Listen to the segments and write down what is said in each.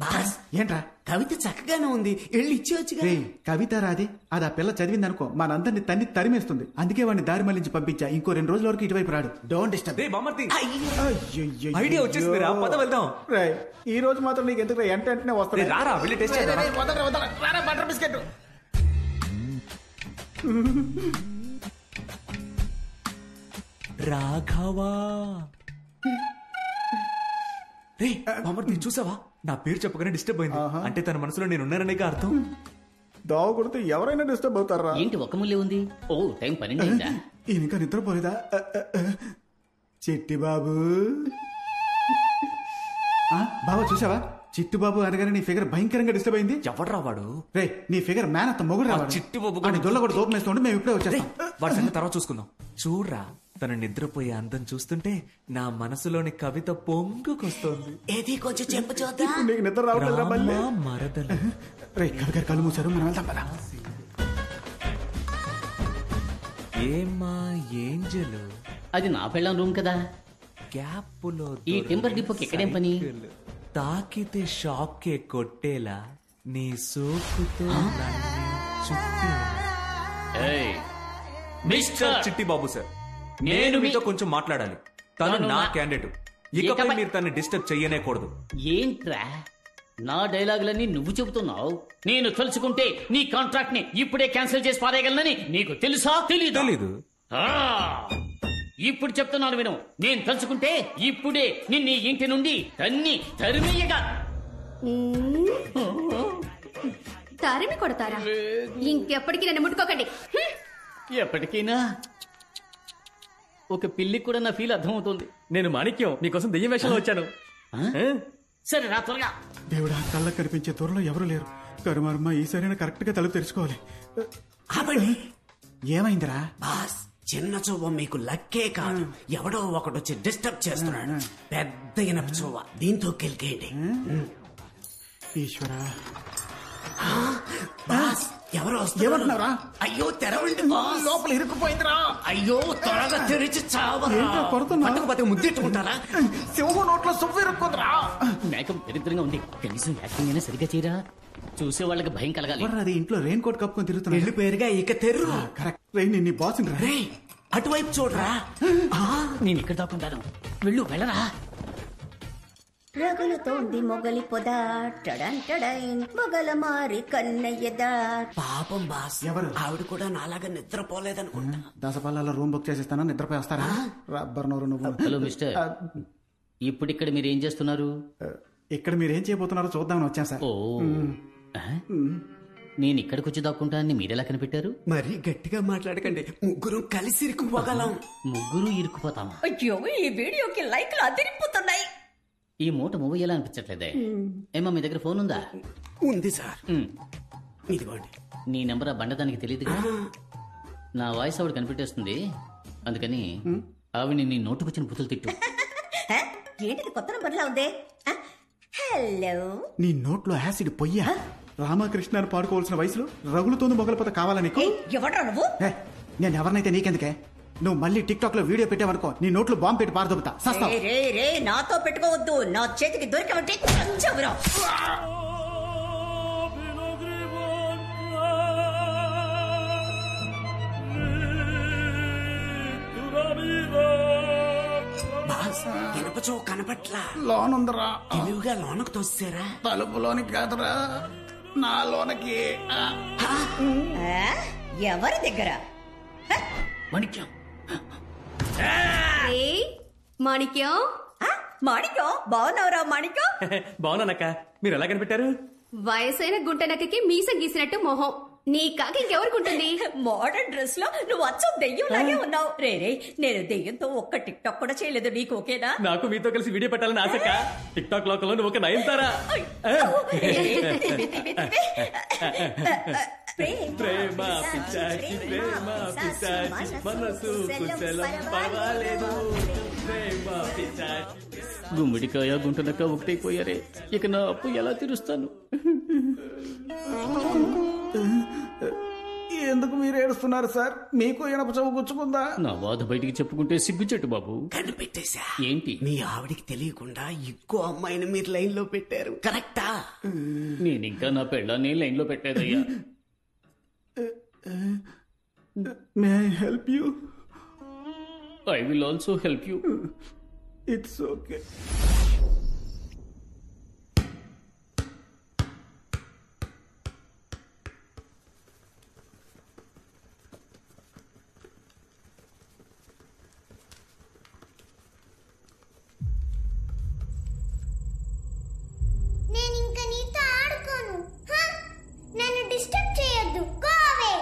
Boss ఏంట్రా? కవిత చక్కగానే ఉంది, వెళ్ళి ఇచ్చేవచ్చుగా. కవిత రాది, అది ఆ పిల్ల చదివింది అనుకో మనందరినీ తన్ని తరిమేస్తుంది. అందుకే వాడిని దారి మళ్లించి పంపించా. ఇంకో 2 రోజుల వరకు ఇటువైపు రాడు. Don't disturb. ఐడియా వచ్చేసింది రా, పద వెళ్దాం. ఈ రోజు మాత్రం నీకు ఎందుకు వెంటనే వస్తుంది? రారా వెళ్ళి టెస్ట్ చేద్దాం. Butter biscuit. రాఘవా రే బామర్ది చూసావా, నా పేరు చెప్పగానే డిస్టర్బ్ అయింది. అంటే తన మనసులో నేను ఉన్నాననే అర్థం. దోవ కొడితే ఎవరైనా డిస్టర్బ్ అవుతారా? ఏంటి ఒక ముల్లే ఉంది? ఓ టైం 12 అయిందా? ఇంకా నిద్రపోలేదా? చిట్టి బాబు బాబా చూసావా? చిట్టు బాబు అనగానే నీ ఫిగర్ భయంకరంగా డిస్టర్బ్ అయింది. ఎవడ్రా వాడు? రే నీ ఫిగర్ మ్యాన్ అంత మొగుడు రావాలి. చిట్టి బాబు దొల్ల కూడా దూపం వేస్తుంటే మేము ఇప్పుడే వచ్చేస్తాం. వాడి సంగతి తర్వాత చూసుకుందాం. చూడ్రా తను నిద్రపోయే అందం చూస్తుంటే నా మనసులోని కవిత పొంగుకొస్తోంది. ఏది కొంచెం చెప్పు చూద్దాం. నీకు నిద్ర రావట్లేదా? మరదలు. రే కవి గారు కళ్ళు మూసారు, మనం వెళ్దాం పద. ఏమ్మా ఏంజలు, అది నా పెళ్ళం రూమ్ కదా. గ్యాప్లో ఈ టెంపర్ డిపోకి ఎక్కడేం పని? తాకితే షాకే కొట్టేలా నీ సోకుతో మిస్టర్ చిట్టి బాబు సార్, నేను మీతో కొంచెం మాట్లాడాలి. తను నా క్యాండిడేట్, ఇకపై మీరు తనని డిస్టర్బ్ చెయ్యనేకూడదు. ఏంట్రా నా డైలాగులన్నీ నువ్వు చెబుతున్నావు? నేను తలుచుకుంటే నీ కాంట్రాక్ట్ ని ఇప్పుడే క్యాన్సిల్ చేసి పారేయగలనని నీకు తెలుసా? తెలీదు. ఇప్పుడు చెప్తున్నాను విను. నేను తలుచుకుంటే ఇప్పుడే నిన్ను ఇంటి నుండి తరిమేయగా. తరిమి కొడతారా? ఇంకెప్పటికీ నన్ను ముట్టుకోకండి. ఎప్పటికైనా ఒక పిల్లికి కూడా నా ఫీల్ అర్థమవుతుంది. నేను మాణిక్యం, మీకోసం దెయ్యం వేషంలో వచ్చాను. సరే రా త్వరగా. దేవుడా, కళ్ళకు కనిపించే త్వరలో ఎవరు లేరు. కరుమారమ్మ ఈసారైనా కరెక్ట్ గా తలుపు తెరుచుకోవాలి. ఏమైందిరా? బాస్ చిన్న చూవ మీకు లక్కే కాదు, ఎవడో ఒకడు వచ్చి డిస్టర్బ్ చేస్తున్నాడు. పెద్ద ఇనప చూవ, దీంతో కెలికేయండి. ఈశ్వరా, బాస్ ఎవరో ఏమంటున్నారా? అయ్యో తెరవండి బాస్, లోపల ఇరుక్కుపోయిందిరా. అయ్యో త్వరగా తెరిచి చావకపోతే ముద్దెట్టుకుంటారా? సింహం నోట్లో సువ్వు ఇరుక్కుందిరా. మేకం దరిద్రంగా ఉంది, కనీసం యాక్టింగ్ అయినా సరిగ్గా చేయరా. చూసే వాళ్ళకి భయం కలగాలి. అది ఇంట్లో రెయిన్ కోట్ కప్పుకొని తిరుగుతున్నా. వెళ్ళిపోయారుగా, ఇక తెర్రు. కరెక్ట్. రెయిన్ నీ బాస్ రే అటువైపు చూడరా. నేను ఇక్కడ దాక్కుంటాను, వెళ్ళరా. రగులుతోంది మొగలి పొద, టడంటడైన్ మొగల మారి కన్నయ్యదా. పాపం బాస్, ఎవరు? ఆవిడ కూడా నాలాగా నిద్రపోలేదనుకుంటా. దసపల్లాలో రూమ్ బుక్ చేసిస్తాను, నిద్రపోయి వస్తారా? రబ్బర్ నోరు నువ్వు. హలో మిస్టర్, ఇప్పుడు ఇక్కడ మీరు ఏం చేస్తున్నారు? ఇక్కడ మీరేం చేయబోతున్నారో చూద్దామని వచ్చాం సార్. ఓ నేను ఇక్కడికి వచ్చి దాక్కుంటానని మీరెలా కనిపెట్టారు? మరీ గట్టిగా మాట్లాడకండి, ముగ్గురు కలిసి ఇరుక్కుపోగలం. ముగ్గురు ఇరుక్కుపోతామా? అయ్యో, ఈ వీడియోకి లైక్లు అదిరిపోతున్నాయి. ఈ మూట మూవ్ ఎలా అనిపించట్లేదే. ఏమా మీ దగ్గర ఫోన్ ఉందా? ఉంది సార్. ఇదిగోండి. నీ నెంబర్ ఆ బండదానికి తెలియదుగా. నా వాయిస్ ఆవిడ కనిపెట్టేస్తుంది, అందుకని ఆవిడ నీ నోటుకొచ్చిన బుతులు తిట్టు. ఏంటిది కొత్త నంబర్లా ఉంది? హలో, నీ నోట్లో యాసిడ్ పొయ్యా? రామకృష్ణ అని పాడుకోవాల్సిన వయసులో రగులుతోంది మొగలపోత కావాలా నీకు? ఎవడ్రా నువ్వు? నేను ఎవరినైతే నీకెందుకే? నువ్వు మళ్ళీ టిక్ టాక్ లో వీడియో పెట్టావనుకో, నీ నోట్లో బాంబు పెట్టి పారదొబ్బుతా. రే నాతో పెట్టుకోవద్దు, నా చేతికి దొరికమంటే చంచవురా. బాస్ ఇనపచో కనపట్లా. లోనుందరా. తెలివిగా లోనకు తోసారా? తలుపులోనికి కాదురా, నా లోనకి. ఎవరి దగ్గర? మాణిక్యం, మాణిక్యం, మాణిక్యం, బాగున్నావురా మాణిక్యం? బాగున్నానక్క, మీరు ఎలా కనిపెట్టారు? వయసైన గుంటనక్కకి మీసం గీసినట్టు మొహం, నీ కాక ఇంకెవరికుంటుంది? మోడర్న్ డ్రెస్ లో నువ్వు అచ్చం దెయ్యం లాగే ఉన్నావు. రే నేను దెయ్యంతో ఒక్క టిక్ టాక్ కూడా చేయలేదు, నీకు ఓకేనా? నాకు మీతో కలిసి వీడియో పెట్టాలని ఆశక్క. టిక్ టాక్ లోకంలో నువ్వు ఒక నయనతారా. ప్రేమ పిచ్చాచి, ప్రేమ పిచ్చాచి, మనసు కుశలం పర్వాలేదు. ప్రేమ పిచ్చాచి. గుమ్మిడికాయ గుంటనక్క ఒకటైపోయారే, ఇక నా అప్పు ఎలా తీరుస్తాను? ఎందుకు మీరు ఏడుస్తున్నారు సార్? మీకు ఇనప చెవు గుచ్చుకుందా? నా బాధ బయటికి చెప్పుకుంటే సిగ్గుచెట్టు బాబు. కనిపెట్టేశా. ఏంటి? మీ ఆవిడికి తెలియకుండా ఇంకో అమ్మాయిని మీరు లైన్ లో పెట్టారు. కరెక్టా? నేను ఇంకా నా పెళ్ళాన్ని లైన్ లో పెట్టేదయ్యా. May I help you? I will also help you. It's okay. నేను ఇంకా నీతో ఆడుకోను. నన్ను డిస్టర్బ్ చేయొద్దు. Go away.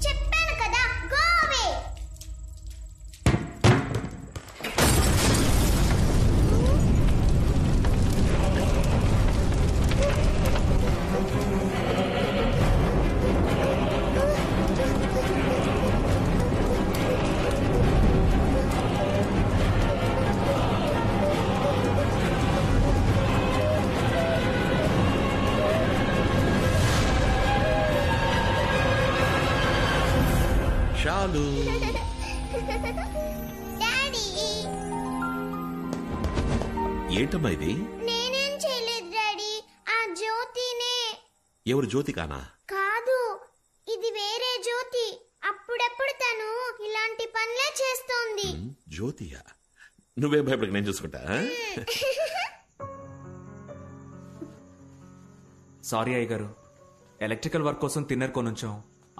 చెప్పాను కదా, గో అవే. చాలు. డాడీ, ఏంటమ్మా ఇది? నేనేం చేయలేదు డాడీ. ఆ జ్యోతినే. ఎవరు జ్యోతి కానా? కాదు, ఇది వేరే జ్యోతి. అప్పుడప్పుడు తను ఇలాంటి పనులే చేస్తోంది. జ్యోతియా? నువ్వేం భయపడక, నేను చూసుకుంటా. సారీ అయ్య గారు, ఎలక్ట్రికల్ వర్క్ కోసం తిన్నర్ కొనుంచాం.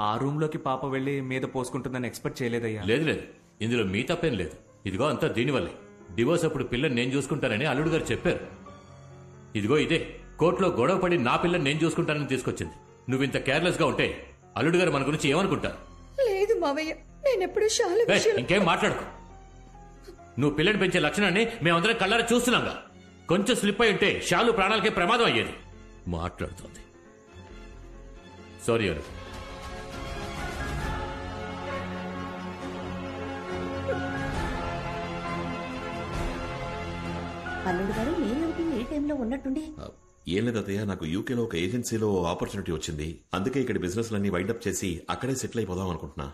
ఆ రూమ్ లోకి పాప వెళ్లి మీద పోసుకుంటుందని ఎక్స్పెక్ట్ చేయలేదయ్యా. లేదు లేదు, ఇందులో మీ తప్పేం లేదు. ఇదిగో అంతా దీనివల్లే. డివోర్స్ అప్పుడు పిల్లని నేను చూసుకుంటానని అల్లుడు గారు చెప్పారు. ఇదిగో ఇదే కోర్టులో గొడవ పడి నా పిల్లని నేను చూసుకుంటానని తీసుకొచ్చింది. నువ్వు ఇంత కేర్లెస్ గా ఉంటే అల్లుడు గారు మన గురించి ఏమనుకుంటారు? లేదు మావయ్య, నేనెప్పుడు ఇంకేం మాట్లాడుకో. నువ్వు పిల్లని పెంచే లక్షణాన్ని మేమందరం కళ్ళారా చూస్తున్నాగా. కొంచెం స్లిప్ అయి ఉంటే షాలు ప్రాణాలకే ప్రమాదం అయ్యేది. మాట్లాడుతోంది. సారీ అల్లుడు. అల్లుడు గారు మీరేమిటి ఏ టైంలో ఉన్నట్టుండి? ఏం లేదు అత్తయ్య, నాకు యూకేలో ఒక ఏజెన్సీలో ఆపర్చునిటీ వచ్చింది. అందుకే ఇక్కడ బిజినెస్ లన్నీ వైండప్ చేసి అక్కడే సెటిల్ అయిపోదాం అనుకుంటున్నా.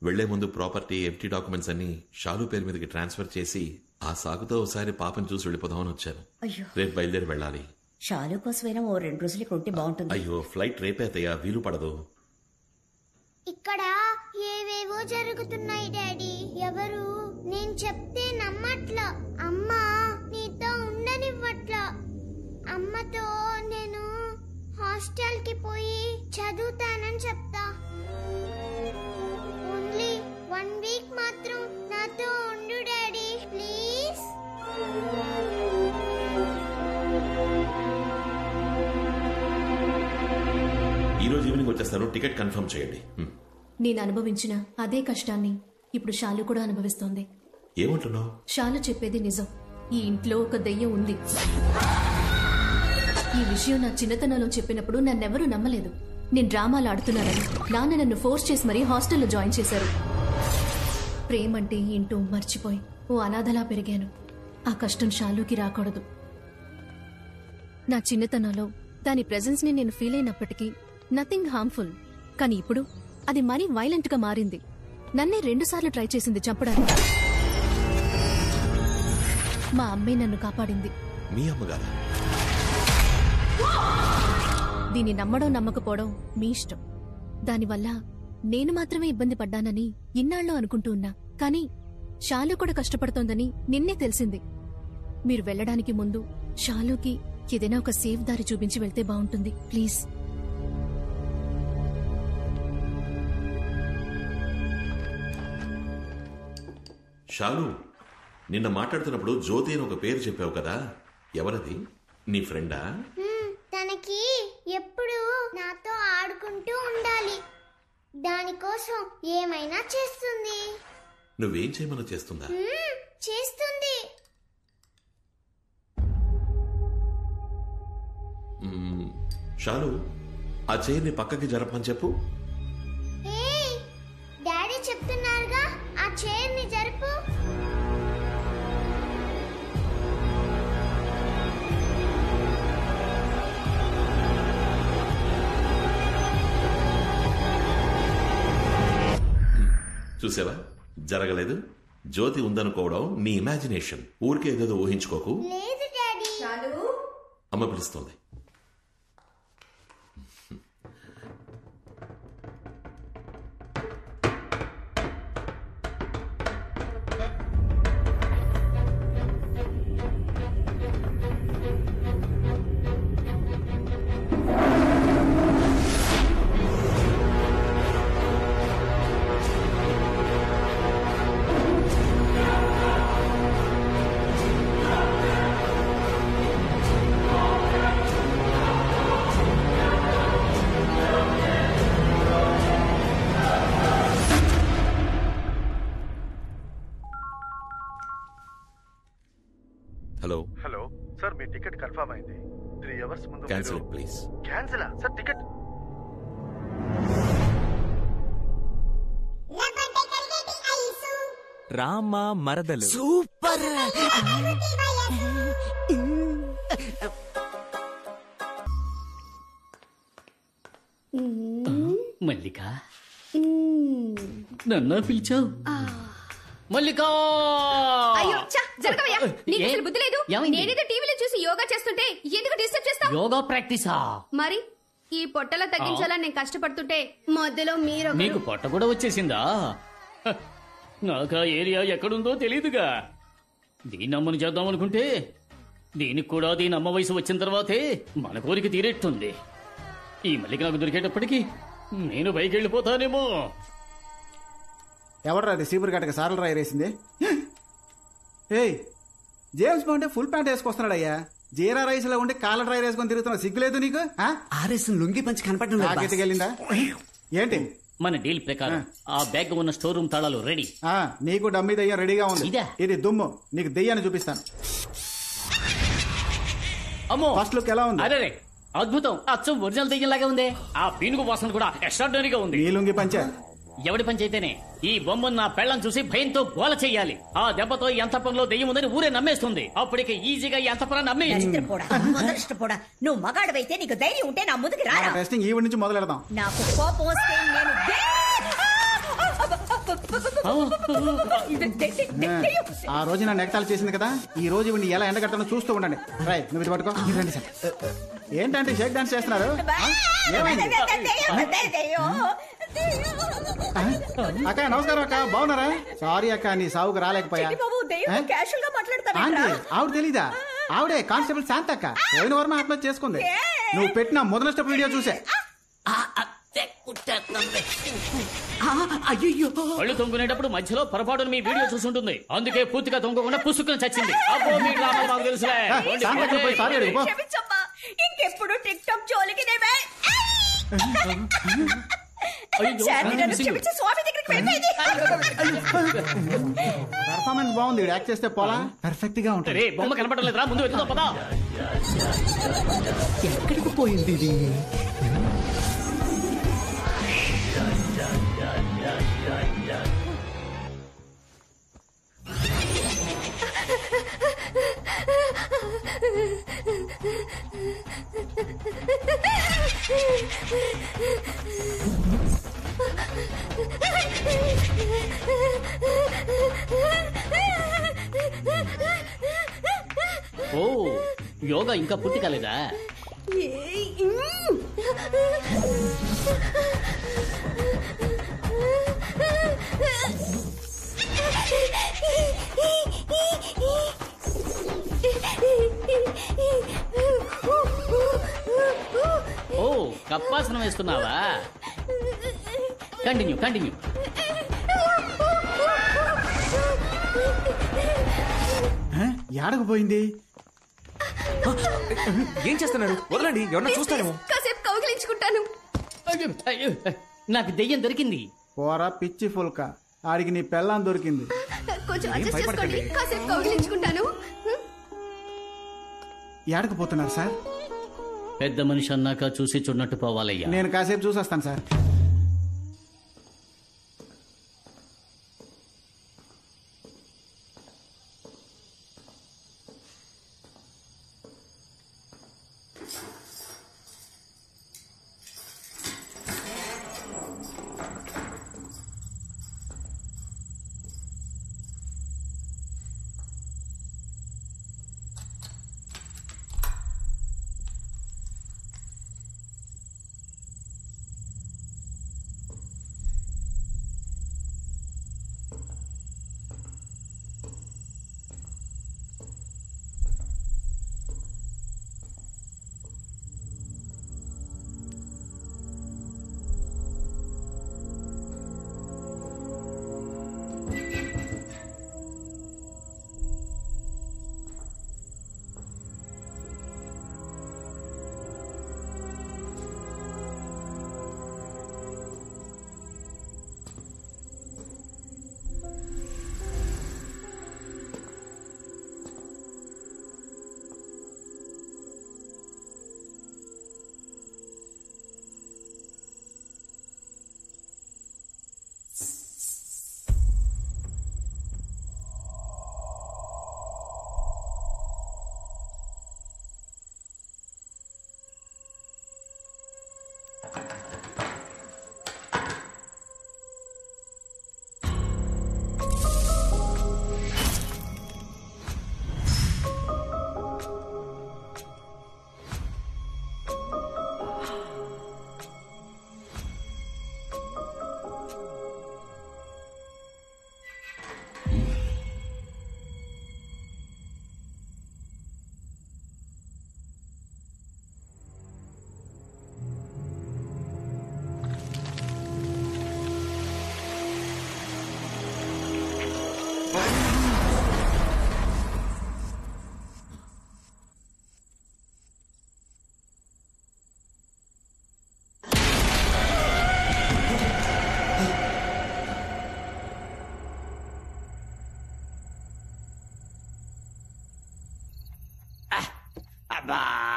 వెళ్లే ముందు ప్రాపర్టీ, ఎంటీ డాక్యుమెంట్స్ అన్ని షాలు పేరు మీదకి ట్రాన్స్ఫర్ చేసి ఆ సాగుతో ఒకసారి పాపను చూసి వెళ్ళిపోదామని వచ్చాను. రేపు బయలుదేరి వెళ్ళాలి. షాలు కోసమైనా ఓ 2 రోజులు ఇక్కడ ఉంటే బాగుంటుంది. అయ్యో, ఫ్లైట్ రేపే అత్తయ్య, వీలు పడదు. ఇక్కడ ఏవేవో జరుగుతున్నాయి డాడీ. ఎవరు నేను చెప్తే నమ్మట్లా. అమ్మా నీతో ఉండనివ్వట్లా. అమ్మతో నేను హాస్టల్ కి పోయి చదువుతానని చెప్తా. ఓన్లీ 1 వీక్ మాత్రం నాతో ఉండు డాడీ, ప్లీజ్. ఈ రోజు ఈవినింగ్ వచ్చేస్తాను. టికెట్ కన్ఫర్మ్ చేయండి. నేను అనుభవించిన అదే కష్టాన్ని ఇప్పుడు షాలు కూడా అనుభవిస్తోంది. ఏమంటున్నావు? షాలు చెప్పేది నిజం. ఈ ఇంట్లో ఒక దెయ్యం ఉంది. ఈ విషయం నా చిన్నతనంలో చెప్పినప్పుడు నన్నెవరూ నమ్మలేదు. నేను డ్రామాలు ఆడుతున్నానని నాన్న నన్ను ఫోర్స్ చేసి మరీ హాస్టల్లో జాయిన్ చేశారు. ప్రేమంటే ఏంటో మర్చిపోయి ఓ అనాథలా పెరిగాను. ఆ కష్టం షాలుకి రాకూడదు. నా చిన్నతనంలో దాని ప్రెజెన్స్ ని నేను ఫీల్ అయినప్పటికీ నథింగ్ హార్మ్ఫుల్. కానీ ఇప్పుడు అది మరీ వైలెంట్ గా మారింది. నన్నే 2 సార్లు ట్రై చేసింది చంపడానికి. మా అమ్మే నన్ను కాపాడింది. మీ అమ్మగారా? దీన్ని నమ్మడం నమ్మకపోవడం మీ ఇష్టం. దానివల్ల నేను మాత్రమే ఇబ్బంది పడ్డానని ఇన్నాళ్ళు అనుకుంటూ ఉన్నా. కానీ షాలు కూడా కష్టపడుతోందని నిన్నే తెలిసింది. మీరు వెళ్లడానికి ముందు షాలుకి ఏదైనా ఒక సేఫ్ దారి చూపించి వెళ్తే బాగుంటుంది ప్లీజ్. షాలు, నిన్న మాట్లాడుతున్నప్పుడు జ్యోతి అని ఒక పేరు చెప్పావు కదా, ఎవరది? నీ ఫ్రెండా? తనకి ఎప్పుడు నాతో ఆడుకుంటూ ఉండాలి. దానికోసం ఏమైనా చేస్తుంది. నువ్వేం చేయమన్నా చేస్తుందా? చేస్తుంది. షాలు, ఆ చైర్ని పక్కకి జరపమని చెప్పు. డాడీ చెప్తున్నారుగా, ఆ చైర్ని జరుపు. చూసావా, జరగలేదు. జ్యోతి ఉందనుకోవడం నీ ఇమాజినేషన్. ఊరికే ఏదేదో ఊహించుకోకు. లేదు డాడీ. అమ్మ పిలుస్తోంది. హలో హలో సార్, మీ టికెట్ కన్ఫర్మ్ అయింది. 3 hours ముందు cancel please. Cancel sir? Ticket Rama మరదలు సూపర్. మల్లిక, నన్ను పిలిచావు? మల్లిక! అయ్యో జరగవయ్యా, నీకు అసలు బుద్ధి లేదు. నేనేదో టీవీలో చూసి యోగా చేస్తుంటే ఎందుకు డిస్టర్బ్ చేస్తావు? యోగా ప్రాక్టీసా? మరి ఈ పొట్టల తగ్గించాలని నేను కష్టపడుతుంటే మధ్యలో మీరు నీకు పొట్ట కూడా వచ్చేసిందా? నాకు ఆ ఏరియా ఎక్కడుందో తెలీదుగా. దీన్ని అమ్మని చేద్దాం అనుకుంటే దీనికి కూడా దీని అమ్మ వయసు వచ్చిన తర్వాతే మన కోరిక తీరేస్తుంది. ఈ మల్లిక నాకు దొరికేటప్పటికి నేను పైకి వెళ్ళిపోతానేమో. ఎవడరా అది సీపురు గట్టక సారలు రాయి వేసింది? ఏయ్, జేమ్స్ బాండ్ ఫుల్ ప్యాంట్ వేసుకొస్తున్నాడయ్యా. జీరా రైస్ లో ఉండి కాలర్ డ్రై వేసుకొని తిరుగుతున్నావు, సిగ్గులేదు నీకు? ఆర్ఎస్ లుంగి పంచి కనపడడం లేదు. నాకెత్తుకెళ్ళిందా ఏంటి? మన డీల్ ప్రకారం ఆ బ్యాగ్ ఉన్న స్టోర్ రూమ్ తాళాలు రెడీ. నీకు డమ్మీ దయ్యం రెడీగా ఉంది. ఇది దుమ్ము, నీకు దెయ్యాన్ని చూపిస్తాను. అమ్మో, ఫస్ట్ లుక్ ఎలా ఉంది? అరే అద్భుతం, అచ్చం ఒరిజినల్ దెయ్యంలాగా ఉంది. ఆ పీనుగు వాసన కూడా ఎక్స్ట్రాడినరీగా ఉంది. ఈ లుంగి పంచే ఎవడి పంచి అయితేనే ఈ బొమ్మను నా పెళ్ళం చూసి భయంతో గోల చెయ్యాలి. ఆ దెబ్బతో ఈ అంతఃపురంలో దెయ్యం ఉందని ఊరే నమ్మేస్తుంది. అప్పటికి ఈజీగా ఈ అంతఃపురాన్ని నమ్మేయచ్చు. నువ్వు మగాడవైతే నీకు ధైర్యం ఉంటే నా ముందుకు రారా. టెస్టింగ్ ఈవిడ నుంచి మొదలు పెడదాం. నాకు కోపం వస్తే నేను ఆ రోజు నా నెగతాలు చేసింది కదా, ఈ రోజు ఇవన్నీ ఎలా ఎండగట్టనో చూస్తూ ఉండండి. రై, నువ్వు ఇది పట్టుకో. రండి సార్. ఏంటంటే షేక్ డాన్స్ చేస్తున్నారు? అక్క నమస్కారం అక్క, బాగున్నారా? సారీ అక్క, నీ సావుకు రాలేకపోయా. ఆవిడ తెలీదా? ఆవిడే కానిస్టేబుల్ శాంత అక్క. పోయిన వారం ఆత్మహత్య చేసుకుంది. నువ్వు పెట్టిన మొదల స్టెప్ వీడియో చూసే. అయ్యో, కళ్ళు తొంగునేటప్పుడు మధ్యలో పొరపాటును మీ వీడియో చూసుంటుంది. అందుకే పూర్తిగా తొంగకుండా పుసుకుని చచ్చింది. అబ్బో, మీ డ్రామాలు మాకు తెలుసులే. ఇంకెప్పుడు టిక్ టాక్ జోలికి పర్ఫార్మెన్స్ బాగుంది. యాక్ట్ చేస్తే పోలా పర్ఫెక్ట్ గా ఉంటుంది. బొమ్మ కనపడలేదురా, ముందు వెతుకుతాం పదా. ఎక్కడికి పోయింది ఇది? ఓ, యోగా ఇంకా పూర్తి కాలేదా? ఓ, కప్పాసనం వేస్తున్నావా? Continue continue. యాడకు పోయింది? ఏం చేస్తున్నారు? వదలండి, ఎవరన్నా చూస్తానేమో. కాసేపు కౌగిలించుకుంటాను. నాకు దెయ్యం దొరికింది. పోరా పిచ్చి ఫుల్క, ఆడికి నీ పెళ్ళాం దొరికింది. కొంచెం అడ్జస్ట్ చేసుకోండి, కాసేపు కౌగిలించుకుంటాను. యాడకు పోతున్నారు సార్? పెద్ద మనిషి అన్నాక చూసి చూడనట్టు పోవాలయ్యా. నేను కాసేపు చూసొస్తాను సార్.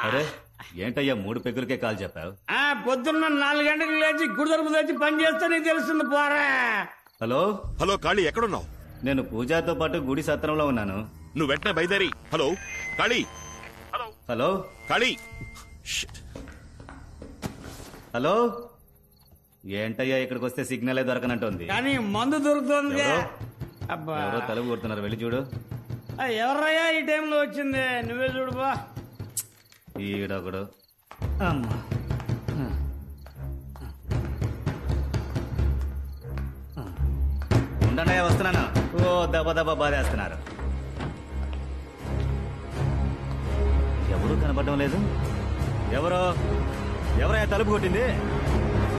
అరే ఏంటయ్యా 3 పెగ్గులకే కాల్ చెప్పావు? పొద్దున్న 4 గంటలకు లేచి గుడిదరుపు తెచ్చి పని చేస్తే నీకు తెలుస్తుంది పోరా. హలో హలో కాళీ, ఎక్కడున్నావు? నేను పూజాతో పాటు గుడి సత్రంలో ఉన్నాను. నువ్వు వెంటనే బయలుదేరి. హలో కాళీ. హలో కాళీ. హలో ఏంటయ్యా ఇక్కడికి వస్తే సిగ్నలే దొరకనంటుంది. కానీ మందు దొరుకుతుంది. ఎవరో తలుపు కొడుతున్నారు, వెళ్ళి చూడు. ఎవర్రయ్యా ఈ టైంలో వచ్చింది? నువ్వే చూడు బా. ఈడొకడు. అమ్మా ఉండనయ్యా, వస్తున్నాను. ఓ దెబ్బ దెబ్బ బాధేస్తున్నారు. ఎవరు కనపడడం లేదు. ఎవరో ఎవరయ్యా తలుపు కొట్టింది?